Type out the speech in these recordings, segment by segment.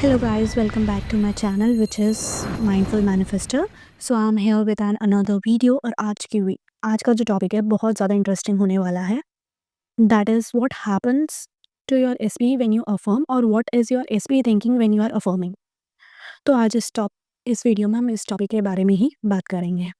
Hello guys, welcome back to my channel which is Mindful Manifestor. So I'm here with another video और आज का जो topic है बहुत ज़्यादा इंटरेस्टिंग होने वाला है. That is what happens to your SP when you affirm और what is your SP thinking when you are affirming. तो आज इस वीडियो में हम इस टॉपिक के बारे में ही बात करेंगे.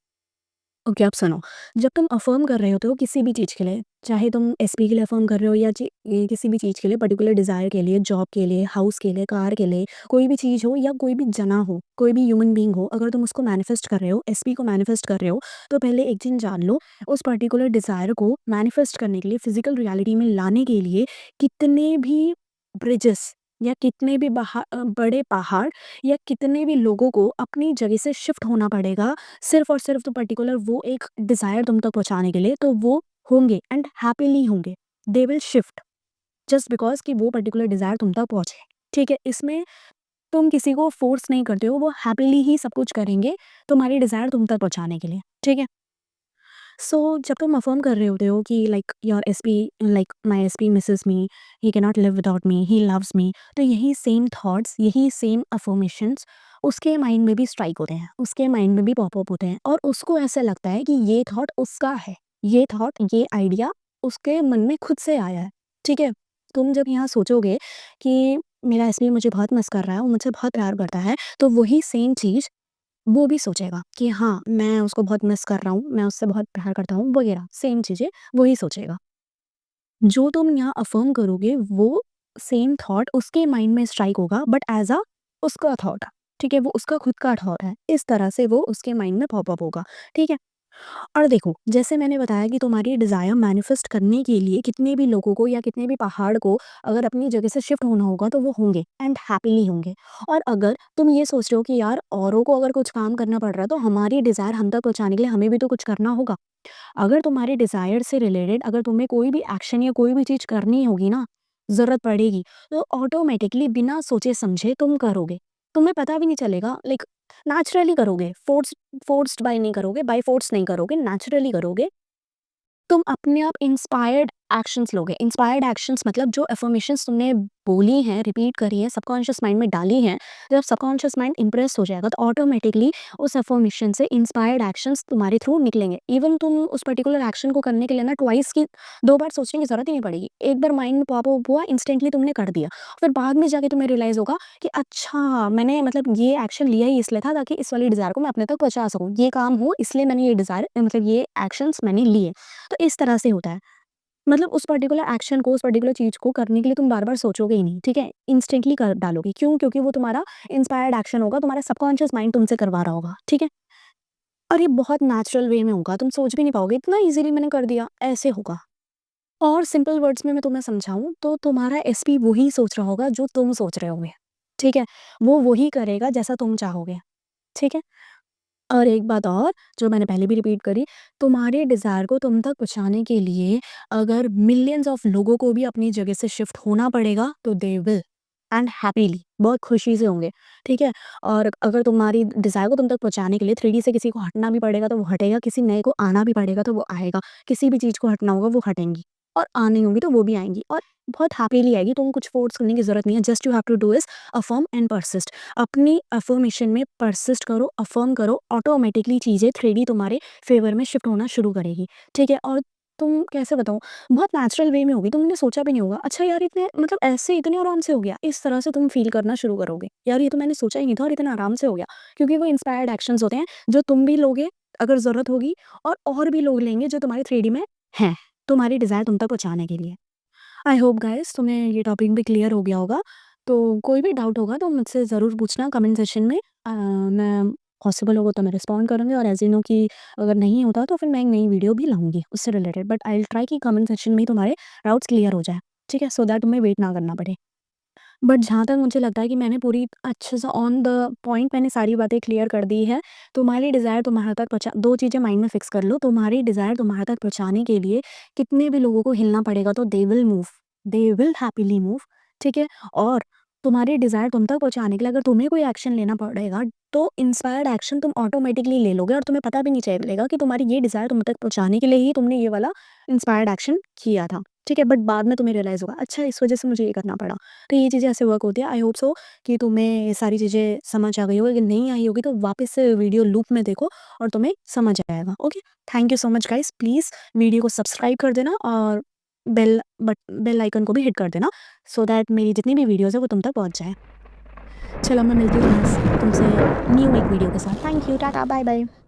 ओके अब सुनो. जब तुम अफर्म कर रहे होते हो किसी भी चीज़ के लिए, चाहे तुम एसपी के लिए अफर्म कर रहे हो या ये किसी भी चीज़ के लिए, पर्टिकुलर डिज़ायर के लिए, जॉब के लिए, हाउस के लिए, कार के लिए, कोई भी चीज़ हो या कोई भी जना हो, कोई भी ह्यूमन बीइंग हो, अगर तुम उसको मैनिफेस्ट कर रहे हो, एसपी को मैनिफेस्ट कर रहे हो, तो पहले एक चीज़ जान लो. उस पर्टिकुलर डिज़ायर को मैनिफेस्ट करने के लिए, फिजिकल रियलिटी में लाने के लिए कितने भी ब्रिजेस या कितने भी बड़े पहाड़ या कितने भी लोगों को अपनी जगह से शिफ्ट होना पड़ेगा, सिर्फ और सिर्फ तो पर्टिकुलर वो एक डिज़ायर तुम तक पहुँचाने के लिए. तो वो होंगे एंड हैप्पीली होंगे. They will shift just because कि वो पर्टिकुलर डिज़ायर तुम तक पहुँचे. ठीक है? इसमें तुम किसी को फ़ोर्स नहीं करते हो, वो हैप्पीली ही सब कुछ करेंगे तुम्हारी डिज़ायर तुम तक पहुँचाने के लिए. ठीक है? सो जब तुम अफ़र्म कर रहे होते हो कि like your SP, like my SP Mrs me, he can not live without me, he loves me, तो यही सेम थॉट्स, यही सेम अफ़र्मेशंस उसके माइंड में भी स्ट्राइक होते हैं, उसके माइंड में भी पॉप अप होते हैं और उसको ऐसा लगता है कि ये थॉट उसका है, ये थॉट, ये आइडिया उसके मन में खुद से आया है. ठीक है? तुम जब यहाँ सोचोगे कि मेरा एसपी मुझे बहुत मिस कर रहा है, वो मुझसे बहुत प्यार करता है, तो वही सेम चीज़ वो भी सोचेगा कि हाँ, मैं उसको बहुत मिस कर रहा हूँ, मैं उससे बहुत प्यार करता हूँ वगैरह, सेम चीज़ें वही सोचेगा. जो तुम यहाँ अफ़र्म करोगे वो सेम थॉट उसके माइंड में स्ट्राइक होगा बट एज़ अ उसका थॉट. ठीक है? वो उसका खुद का थॉट है. इस तरह से वो उसके माइंड में पॉप अप होगा. ठीक है? और देखो, जैसे मैंने बताया कि तुम्हारी डिज़ायर मैनिफेस्ट करने के लिए कितने भी लोगों को या कितने भी पहाड़ को अगर अपनी जगह से शिफ्ट होना होगा तो वो होंगे एंड हैप्पीली होंगे. और अगर तुम ये सोच रहे हो कि यार औरों को अगर कुछ काम करना पड़ रहा है तो हमारी डिज़ायर हम तक पहुँचाने के लिए हमें भी तो कुछ करना होगा. अगर तुम्हारी डिज़ायर से रिलेटेड अगर तुम्हें कोई भी एक्शन या कोई भी चीज़ करनी होगी ना, ज़रूरत पड़ेगी, तो ऑटोमेटिकली बिना सोचे समझे तुम करोगे. तुम्हें पता भी नहीं चलेगा, लाइक नेचुरली करोगे. फोर्स्ड बाय नहीं करोगे, बाय फोर्स नहीं करोगे, नेचुरली करोगे. तुम अपने आप इंस्पायर्ड एक्शंस लोगे. इंस्पायर्ड एक्शंस मतलब जो अफर्मेशंस तुमने बोली हैं, रिपीट करी हैं, सबकॉन्शियस माइंड में डाली हैं, जब सबकॉन्शियस माइंड इंप्रेस हो जाएगा तो ऑटोमेटिकली उस अफर्मेशन से इंस्पायर्ड एक्शंस तुम्हारे थ्रू निकलेंगे. इवन तुम उस पर्टिकुलर एक्शन को करने के लिए ना ट्वाइस की 2 बार सोचने की ज़रूरत ही नहीं पड़ेगी. एक बार माइंड में पॉप अप हुआ, इंस्टेंटली तुमने कर दिया. फिर बाद में जाके तुम्हें रियलाइज़ होगा कि अच्छा, मैंने मतलब ये एक्शन लिया ही इसलिए था ताकि इस वाली डिज़ायर को मैं अपने तक पहुँचा सकूँ. ये काम हो इसलिए मैंने ये डिज़ायर मतलब ये एक्शंस मैंने लिए. तो इस तरह से होता है. मतलब उस पर्टिकुलर एक्शन को, उस पर्टिकुलर चीज़ को करने के लिए तुम बार-बार सोचोगे ही नहीं, ठीक है? इंस्टेंटली कर डालोगे. क्यों? क्योंकि वो तुम्हारा इंस्पायर्ड एक्शन होगा, तुम्हारा सबकॉन्शियस माइंड तुमसे करवा रहा होगा, ठीक है? और ये बहुत नेचुरल वे में होगा, तुम सोच भी नहीं पाओगे, इतना ईज़िली मैंने कर दिया, ऐसे होगा. और सिंपल वर्ड्स में मैं तुम्हें समझाऊँ तो तुम्हारा एसपी वही सोच रहा होगा जो तुम सोच रहे होगे, ठीक है? वो वही करेगा जैसा तुम चाहोगे, ठीक है? और एक बात और, जो मैंने पहले भी रिपीट करी, तुम्हारे डिज़ायर को तुम तक पहुँचाने के लिए अगर मिलियंस ऑफ लोगों को भी अपनी जगह से शिफ्ट होना पड़ेगा, तो दे विल एंड हैपीली, बहुत खुशी से होंगे, ठीक है? और अगर तुम्हारी डिज़ायर को तुम तक पहुँचाने के लिए 3D से किसी को हटना भी पड़ेगा, तो वो हटेगा, किसी नए को आना भी पड़ेगा, तो वो आएगा, किसी भी चीज़ को हटना होगा, वो हटेंगी और आनी होंगी, तो वो भी आएँगी और बहुत हैपीली आएगी. तुम कुछ फ़ोर्स करने की ज़रूरत नहीं है, just you have to do is affirm and persist. अपनी अफ़र्मेशन में परसिस्ट करो, अफ़र्म करो, ऑटोमेटिकली चीज़ें 3D तुम्हारे फ़ेवर में शिफ्ट होना शुरू करेगी, ठीक है? और तुम कैसे बताऊँ, बहुत नेचुरल वे में होगी, तुमने सोचा भी नहीं होगा, अच्छा यार इतने मतलब ऐसे इतने आराम से हो गया, इस तरह से तुम फ़ील करना शुरू करोगे, यार ये तो मैंने सोचा ही नहीं था और इतना आराम से हो गया. क्योंकि वो इंस्पायर्ड एक्शंस होते हैं, जो तुम भी लोगे अगर ज़रूरत होगी और भी लोग लेंगे जो तुम्हारे 3D में हैं, तुम्हारी डिज़ायर तुम तक पहुँचाने के लिए. आई होप गाइस तुम्हें ये टॉपिक भी क्लियर हो गया होगा. तो कोई भी डाउट होगा तो मुझसे ज़रूर पूछना कमेंट सेक्शन में. मैं पॉसिबल होगा तो मैं रिस्पॉन्ड करूँगी और एज़ यू नो कि अगर नहीं होता तो फिर मैं एक नई वीडियो भी लाऊँगी उससे related. But I will try कि कमेंट सेक्शन में ही तुम्हारे डाउट्स क्लियर हो जाए, ठीक है? सो दैट तुम्हें वेट ना करना पड़े. बट जहाँ तक मुझे लगता है कि मैंने पूरी अच्छे से ऑन द पॉइंट मैंने सारी बातें क्लियर कर दी है. तुम्हारी डिज़ायर तुम्हारे तक पहुँचा, 2 चीज़ें माइंड में फ़िक्स कर लो, तुम्हारी डिज़ायर तुम्हारे तक पहुँचाने के लिए कितने भी लोगों को हिलना पड़ेगा तो they will move, they will happily move, ठीक है? और तुम्हारी डिज़ायर तुम तक पहुँचाने के लिए अगर तुम्हें कोई एक्शन लेना पड़ेगा, तो इंस्पायर्ड एक्शन तुम ऑटोमेटिकली ले लोगे और तुम्हें पता भी नहीं चलेगा कि तुम्हारी ये डिज़ायर तुम तक पहुँचाने के लिए ही तुमने ये वाला इंस्पायर्ड एक्शन किया था, ठीक है? बट बाद में तुम्हें रियलाइज़ होगा, अच्छा इस वजह से मुझे ये करना पड़ा। तो ये चीज़ें ऐसे वर्क होती है। आई होप सो कि तुम्हें ये सारी चीज़ें समझ आ गई होगी, अगर नहीं आई होगी तो वापस से वीडियो लूप में देखो और तुम्हें समझ आएगा, okay? Thank you so much guys, please video को सब्सक्राइब कर देना और बेल आइकन को भी हिट कर देना, सो दैट मेरी जितनी भी वीडियोज़ है वो तुम तक पहुँच जाए। चलो मैं मिलती हूँ तुमसे न्यू एक वीडियो के साथ। Thank you, tata, bye bye.